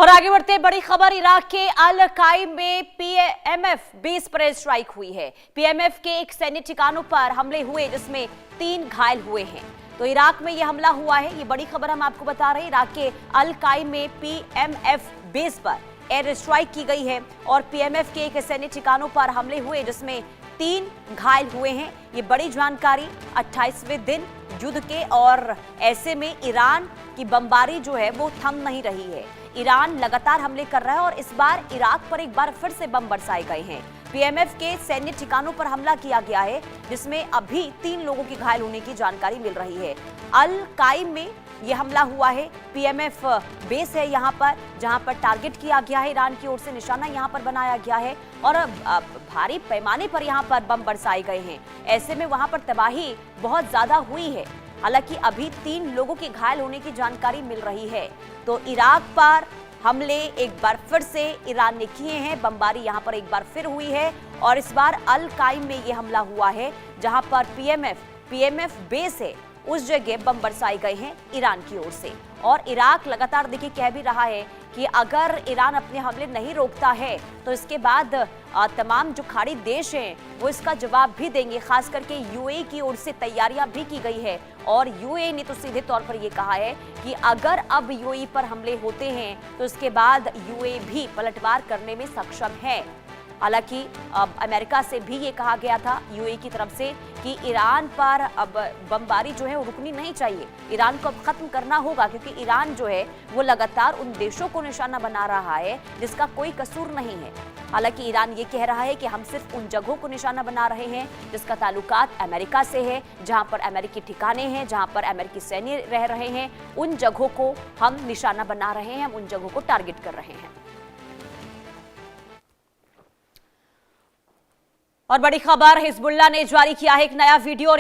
और आगे बढ़ते बड़ी खबर, इराक के अल काइम में पीएमएफ बेस पर एयर स्ट्राइक हुई है। पीएमएफ के एक सैन्य ठिकानों पर हमले हुए जिसमें 3 घायल हुए हैं। तो इराक में यह हमला हुआ है, ये बड़ी खबर हम आपको बता रहे हैं। इराक के अल काइम में पीएमएफ बेस पर एयर स्ट्राइक की गई है और पीएमएफ के एक सैन्य ठिकानों पर हमले हुए जिसमें 3 घायल हुए हैं। ये बड़ी जानकारी 28वें दिन युद्ध के, और ऐसे में ईरान की बमबारी जो है वो थम नहीं रही है। ईरान लगातार हमले कर रहा है और इस बार इराक पर एक बार फिर से बम बरसाए गए हैं। पीएमएफ के सैन्य ठिकानों पर हमला किया गया है जिसमें अभी 3 लोगों के घायल होने की जानकारी मिल रही है। अल काइम में यह हमला हुआ है, पीएमएफ बेस है यहाँ पर, जहाँ पर टारगेट किया गया है, ईरान की ओर से निशाना यहाँ पर बनाया गया है और भारी पैमाने पर यहाँ पर बम बरसाए गए हैं। ऐसे में वहाँ पर तबाही बहुत ज्यादा हुई है। हालांकि अभी 3 लोगों के घायल होने की जानकारी मिल रही है। तो इराक पर हमले एक बार फिर से ईरान ने किए हैं, बमबारी यहां पर एक बार फिर हुई है और इस बार अल काइम में यह हमला हुआ है जहां पर पीएमएफ बेस है, उस जगह बम बरसाए गए हैं ईरान की ओर से। और इराक लगातार देखिए कह भी रहा है कि अगर ईरान अपने हमले नहीं रोकता है तो इसके बाद तमाम जो खाड़ी देश हैं वो इसका जवाब भी देंगे। खास करके यूएई की ओर से तैयारियां भी की गई है और यूएई ने तो सीधे तौर पर ये कहा है कि अगर अब यूएई पर हमले होते हैं तो इसके बाद यूएई भी पलटवार करने में सक्षम है। हालांकि अब अमेरिका से भी ये कहा गया था यूएई की तरफ से कि ईरान पर अब बमबारी जो है वो रुकनी नहीं चाहिए, ईरान को अब खत्म करना होगा, क्योंकि ईरान जो है वो लगातार उन देशों को निशाना बना रहा है जिसका कोई कसूर नहीं है। हालांकि ईरान ये कह रहा है कि हम सिर्फ उन जगहों को निशाना बना रहे हैं जिसका ताल्लुकात अमेरिका से है, जहां पर अमेरिकी ठिकाने हैं, जहां पर अमेरिकी सैन्य रह रहे हैं, उन जगहों को हम निशाना बना रहे हैं, हम उन जगहों को टारगेट कर रहे हैं। और बड़ी खबर, हिजबुल्लाह ने जारी किया है एक नया वीडियो।